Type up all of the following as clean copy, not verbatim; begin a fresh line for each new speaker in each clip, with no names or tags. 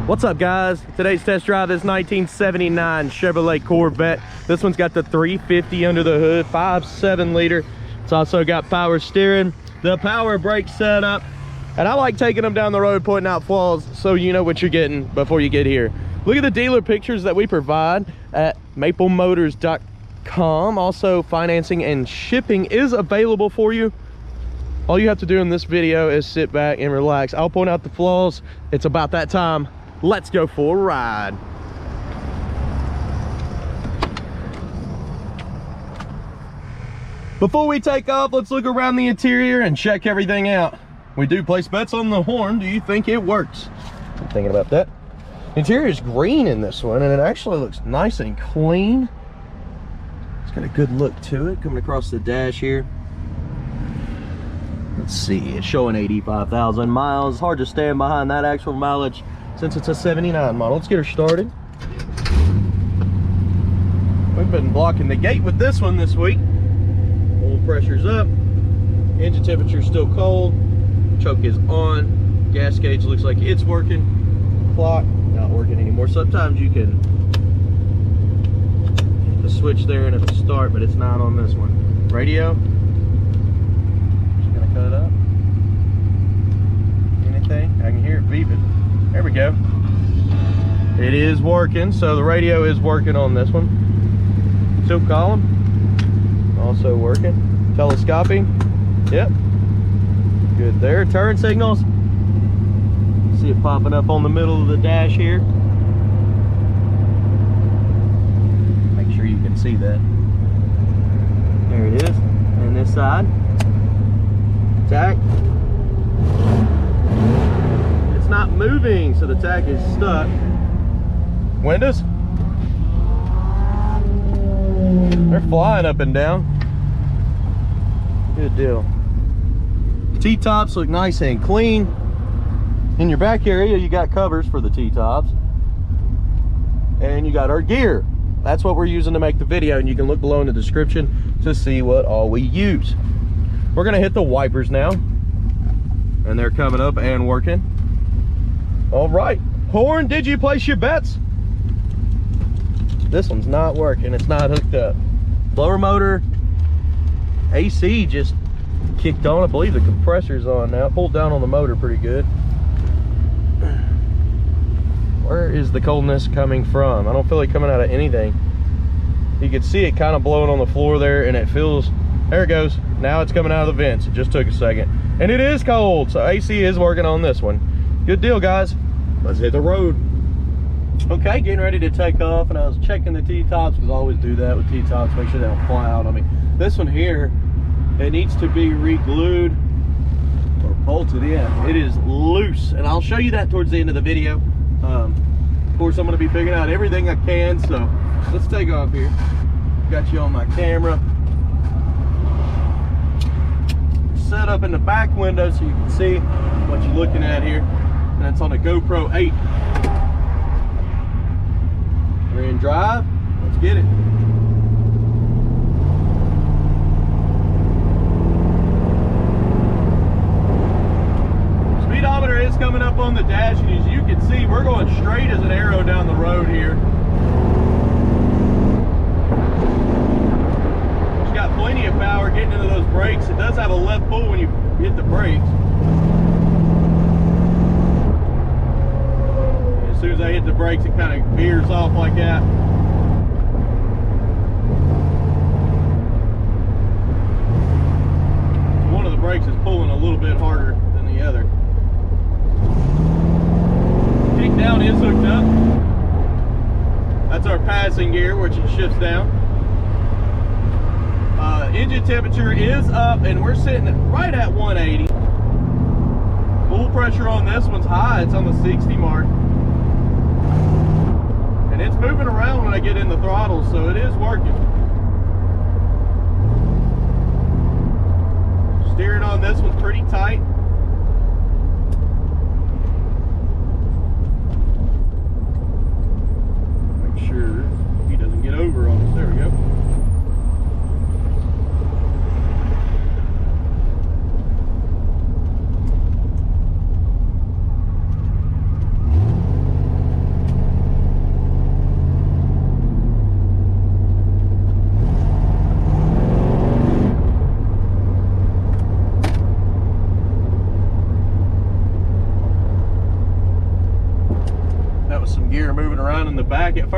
What's up, guys? Today's test drive is 1979 Chevrolet Corvette. This one's got the 350 under the hood, 5.7 liter. It's also got power steering, the power brake setup, and I like taking them down the road, pointing out flaws so you know what you're getting before you get here. Look at the dealer pictures that we provide at maplemotors.com. Also, financing and shipping is available for you. All you have to do in this video is sit back and relax. I'll point out the flaws. It's about that time. Let's go for a ride. Before we take off, let's look around the interior and check everything out. We do place bets on the horn. Do you think it works? I'm thinking about that. The interior is green in this one, and it actually looks nice and clean. It's got a good look to it coming across the dash here. Let's see, it's showing 85,000 miles. It's hard to stand behind that actual mileage since it's a 79 model. Let's get her started. We've been blocking the gate with this one this week. Oil pressure's up. Engine temperature's still cold. Choke is on. Gas gauge looks like it's working. Clock, not working anymore. Sometimes you can hit the switch there and it'll start, but it's not on this one. Radio. Just gonna cut it up. Anything? I can hear it beeping. There we go. It is working, so the radio is working on this one. Tilt column, also working. Telescoping, yep. Good there. Turn signals. See it popping up on the middle of the dash here. Make sure you can see that. There it is. And this side. Tach. It's not moving, so the tach is stuck. Windows. They're flying up and down. Good deal. T-tops look nice and clean. In your back area, you got covers for the T-tops. And you got our gear. That's what we're using to make the video, and you can look below in the description to see what all we use. We're gonna hit the wipers now. And they're coming up and working. All right, horn, did you place your bets? This one's not working, it's not hooked up. Blower motor, AC just kicked on. I believe the compressor's on now. Pulled down on the motor pretty good. Where is the coldness coming from? I don't feel it coming out of anything. You can see it kind of blowing on the floor there, and it feels, there it goes. Now it's coming out of the vents. It just took a second. And it is cold, so AC is working on this one. Good deal, guys. Let's hit the road. Okay, getting ready to take off, and I was checking the T-tops, because I always do that with T-tops, make sure they don't fly out on me. This one here, it needs to be re-glued or bolted in. It is loose, and I'll show you that towards the end of the video. Of course, I'm going to be picking out everything I can, so let's take off here. Got you on my camera. Set up in the back window so you can see what you're looking at here. That's on a GoPro 8. We're in drive. Let's get it. Speedometer is coming up on the dash, and as you can see, we're going straight as an arrow down the road here. It's got plenty of power getting into those brakes. It does have a left pull when you hit the brakes. As soon as I hit the brakes, it kind of veers off like that. One of the brakes is pulling a little bit harder than the other. Kick down is hooked up. That's our passing gear, which it shifts down. Engine temperature is up, and we're sitting right at 180. Full pressure on this one's high. It's on the 60 mark. And it's moving around when I get in the throttle, so it is working. Steering on this one's pretty tight. Make sure he doesn't get over on us. There we go.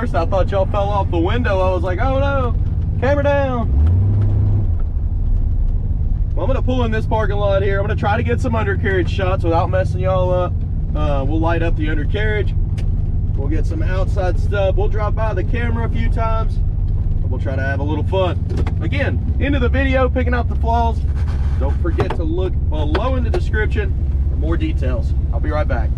first I thought y'all fell off the window. I was like, oh no, camera down. Well, I'm gonna pull in this parking lot here. I'm gonna try to get some undercarriage shots without messing y'all up. We'll light up the undercarriage. We'll get some outside stuff. We'll drop by the camera a few times. We'll try to have a little fun. Again, into the video, picking out the flaws. Don't forget to look below in the description for more details. I'll be right back.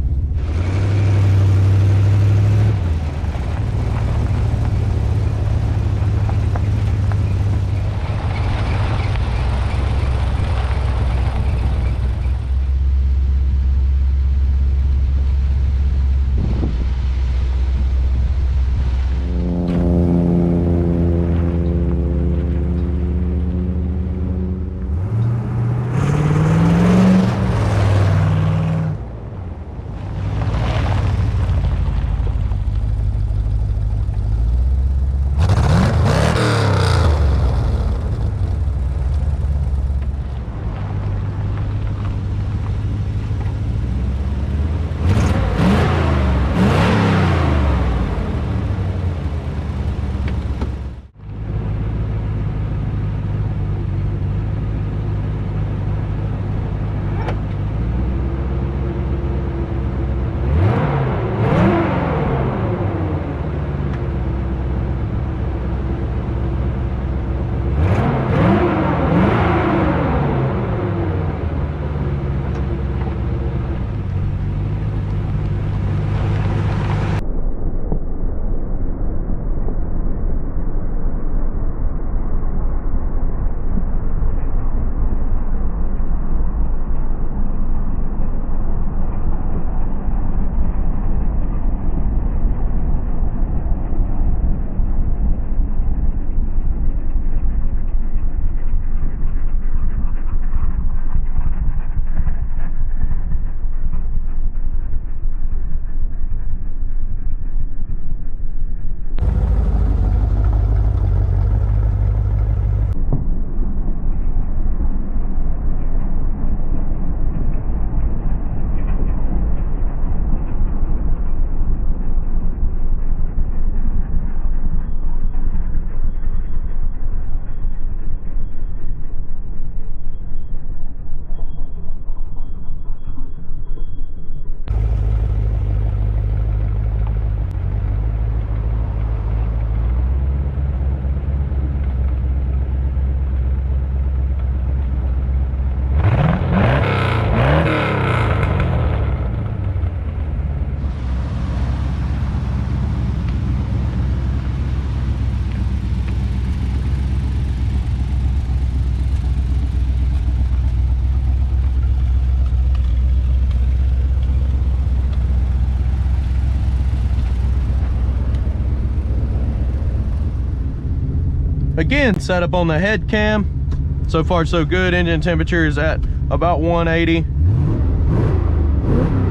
Again, set up on the head cam. So far so good. Engine temperature is at about 180.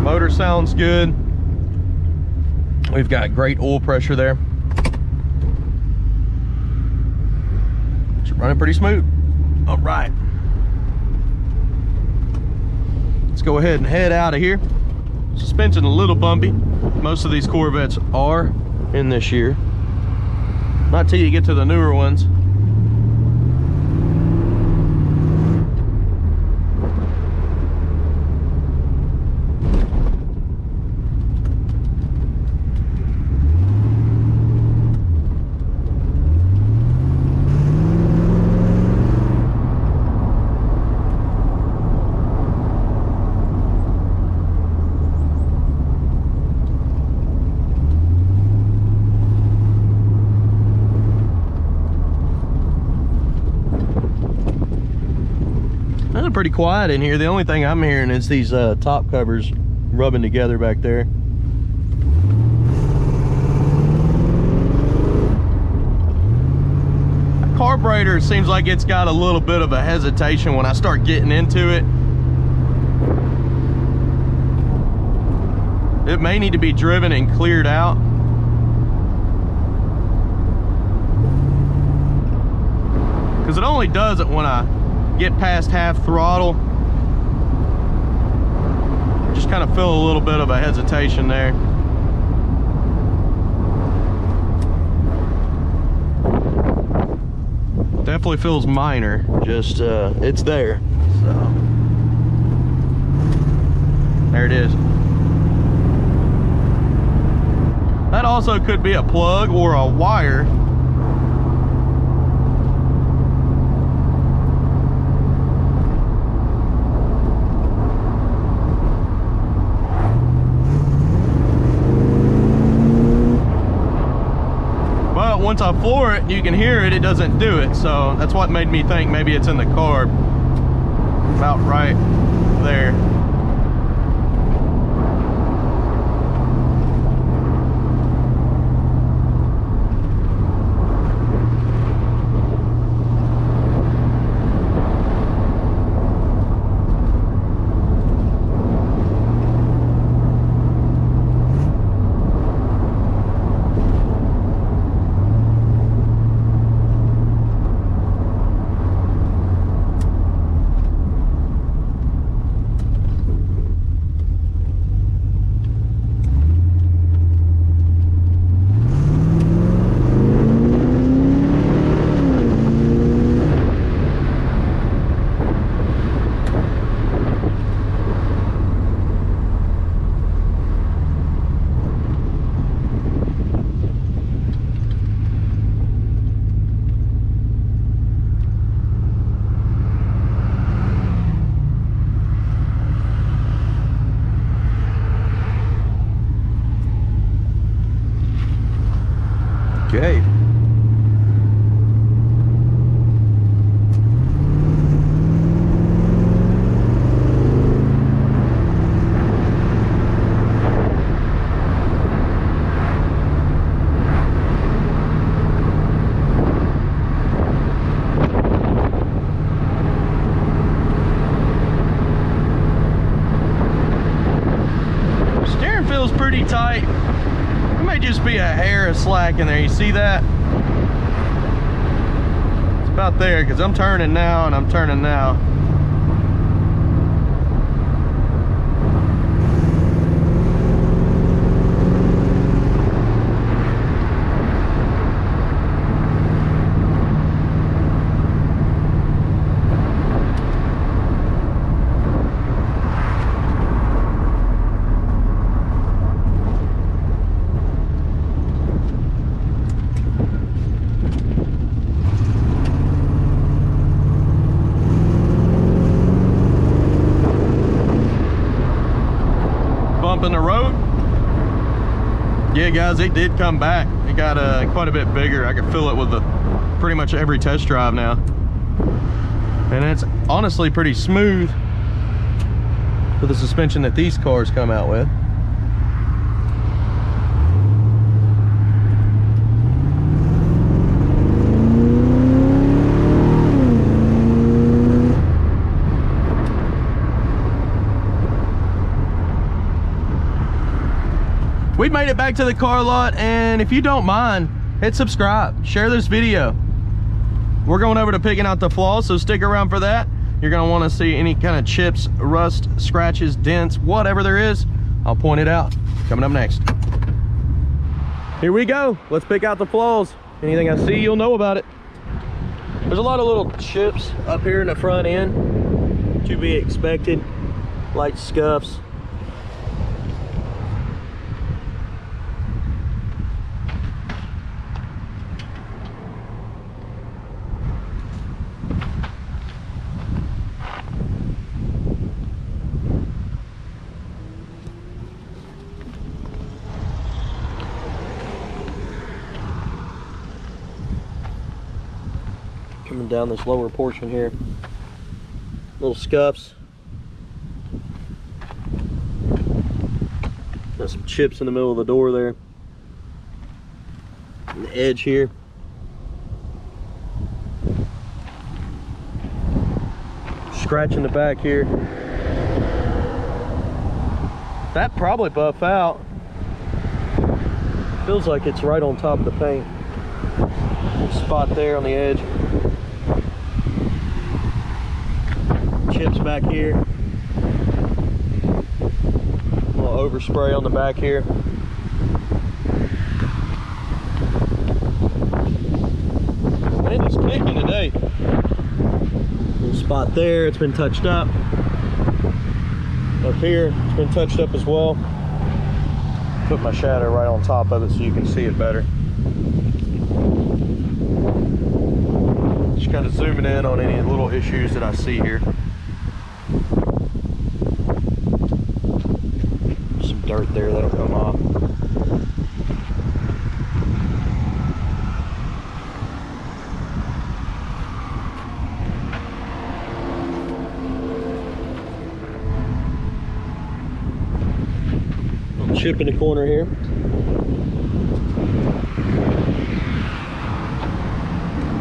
Motor sounds good. We've got great oil pressure there. It's running pretty smooth. All right. Let's go ahead and head out of here. Suspension a little bumpy. Most of these Corvettes are in this year. Not till you get to the newer ones. Pretty quiet in here. The only thing I'm hearing is these top covers rubbing together back there. That carburetor seems like it's got a little bit of a hesitation when I start getting into it. It may need to be driven and cleared out. Because it only does it when I get past half throttle. Just kind of feel a little bit of a hesitation there. Definitely feels minor, just it's there. So there it is. That also could be a plug or a wire. But once I floor it, you can hear it, it doesn't do it. So that's what made me think maybe it's in the carb. About right there. Okay. Steering feels pretty tight. Might just be a hair of slack in there. You see that? It's about there because I'm turning now and I'm turning now. In the road. Yeah guys, it did come back. It got quite a bit bigger. I can feel it with pretty much every test drive now, and it's honestly pretty smooth for the suspension that these cars come out with. We made it back to the car lot, and if you don't mind, hit subscribe, share this video. We're going over to picking out the flaws, so stick around for that. You're gonna wanna see any kind of chips, rust, scratches, dents, whatever there is, I'll point it out. Coming up next. Here we go, let's pick out the flaws. Anything I see, you'll know about it. There's a lot of little chips up here in the front end, to be expected, light scuffs. Coming down this lower portion here, little scuffs. Got some chips in the middle of the door there. And the edge here. Scratch in the back here. That probably buff out. Feels like it's right on top of the paint. Spot there on the edge. Chips back here. A little overspray on the back here. And Wind is kicking today. Little spot there, it's been touched up. Up here, it's been touched up as well. Put my shadow right on top of it so you can see it better. Just kind of zooming in on any little issues that I see here. Some dirt there, that'll come off. Chip in the corner here.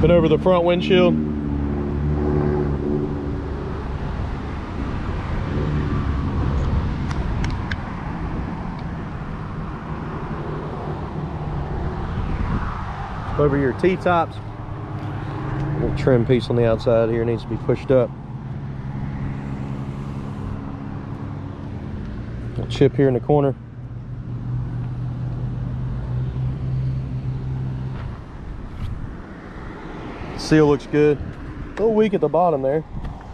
Been over the front windshield. Over your T-tops. Little trim piece on the outside here needs to be pushed up. Little chip here in the corner. Seal looks good. A little weak at the bottom there.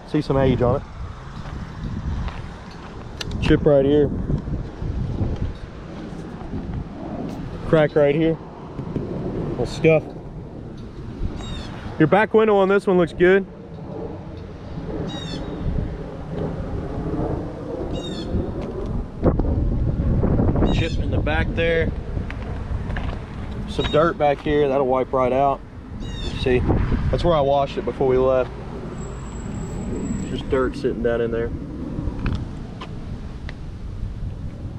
See some age on it. Chip right here. Crack right here. Little scuff. Your back window on this one looks good. Chip in the back there. Some dirt back here. That'll wipe right out. See? That's where I washed it before we left. Just dirt sitting down in there.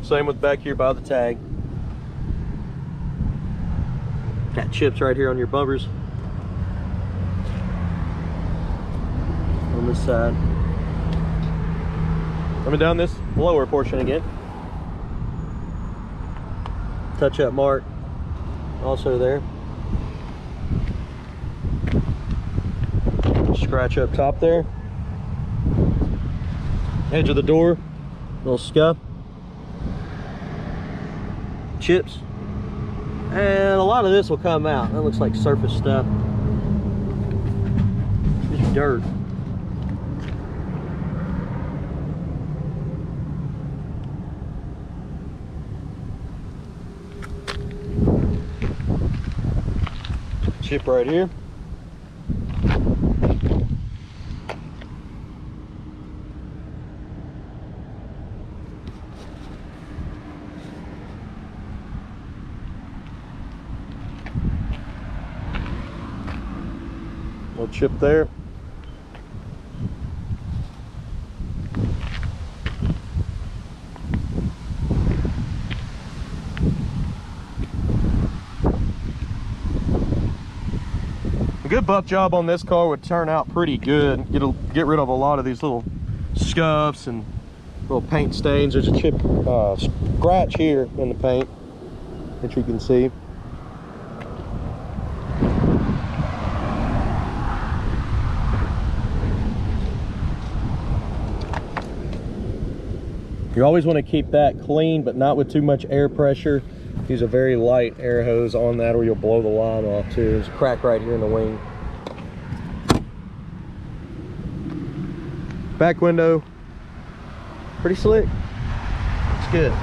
Same with back here by the tag. Got chips right here on your bumpers. On this side. Coming down this lower portion again. Touch-up mark. Also there. Scratch up top there. Edge of the door, little scuff. Chips. And a lot of this will come out. That looks like surface stuff. Just dirt. Chip right here. Little chip there. A good buff job on this car would turn out pretty good. Get rid of a lot of these little scuffs and little paint stains. There's a chip scratch here in the paint that you can see. You always want to keep that clean, but not with too much air pressure. Use a very light air hose on that or you'll blow the line off too. There's a crack right here in the wing. Back window, pretty slick. It's good.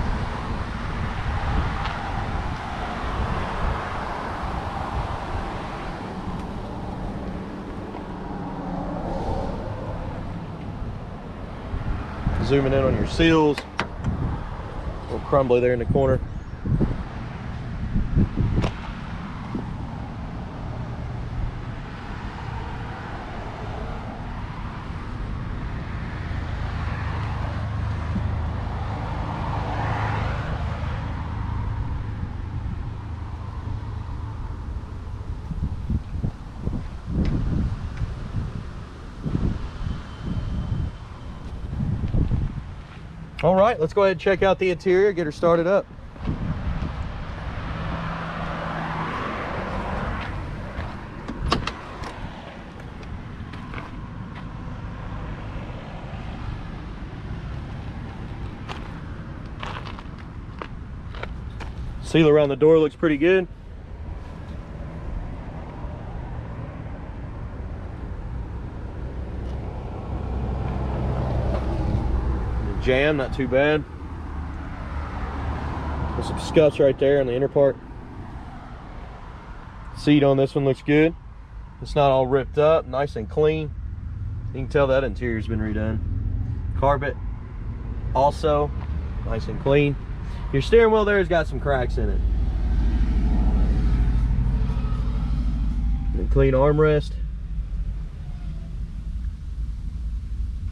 Zooming in on your seals. A little crumbly there in the corner. All right, let's go ahead and check out the interior, get her started up. Seal around the door looks pretty good. jam, not too bad. There's some scuffs right there on the inner part. Seat on this one looks good. It's not all ripped up, nice and clean. You can tell that interior's been redone. Carpet also nice and clean. Your steering wheel there has got some cracks in it. And clean armrest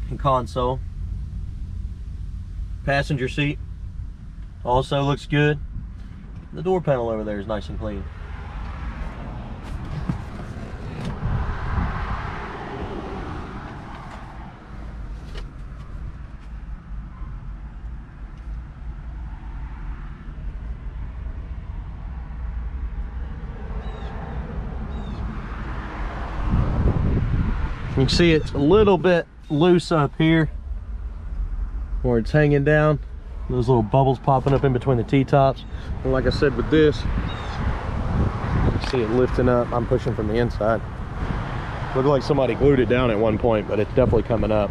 and console. Passenger seat also looks good. The door panel over there is nice and clean. You can see it's a little bit loose up here where it's hanging down. Those little bubbles popping up in between the T-tops. And like I said with this, you can see it lifting up. I'm pushing from the inside. Looked like somebody glued it down at one point, but it's definitely coming up.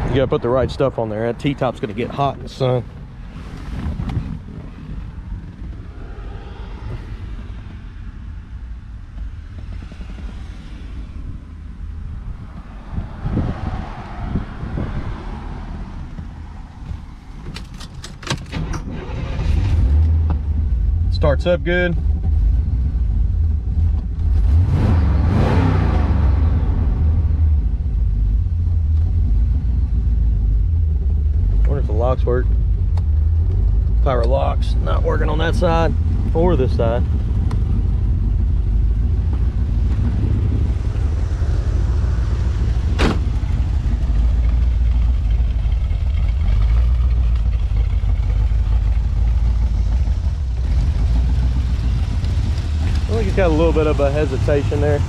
You gotta put the right stuff on there. That T-top's gonna get hot in the sun. Starts up good. Wonder if the locks work. Power locks not working on that side or this side. I think it's got a little bit of a hesitation there.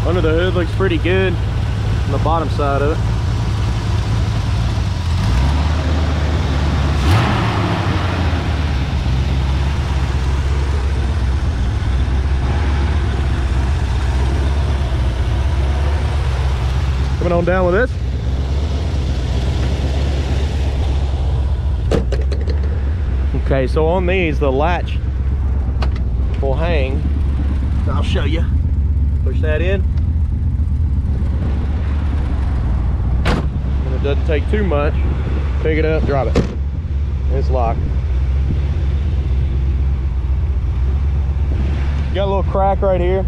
Under the hood looks pretty good on the bottom side of it. Coming on down with this. Okay, so on these, the latch will hang. I'll show you. Push that in. And it doesn't take too much. Pick it up, drop it. It's locked. Got a little crack right here.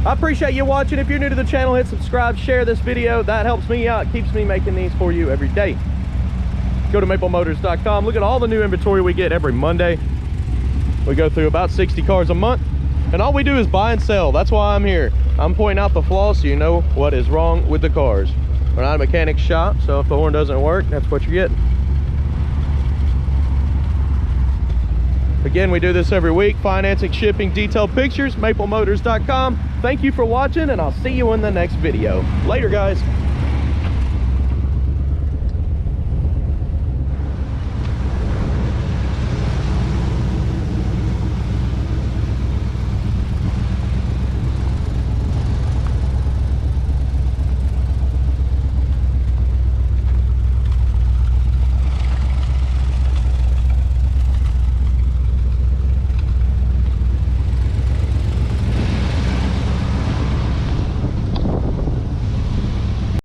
I appreciate you watching. If you're new to the channel, hit subscribe, share this video. That helps me out. It keeps me making these for you every day. Go to maplemotors.com. Look at all the new inventory we get every Monday. We go through about 60 cars a month. And all we do is buy and sell. That's why I'm here. I'm pointing out the flaws so you know what is wrong with the cars. We're not a mechanic shop, so if the horn doesn't work, that's what you're getting. Again, we do this every week. Financing, shipping, detailed pictures, maplemotors.com. Thank you for watching, and I'll see you in the next video. Later, guys.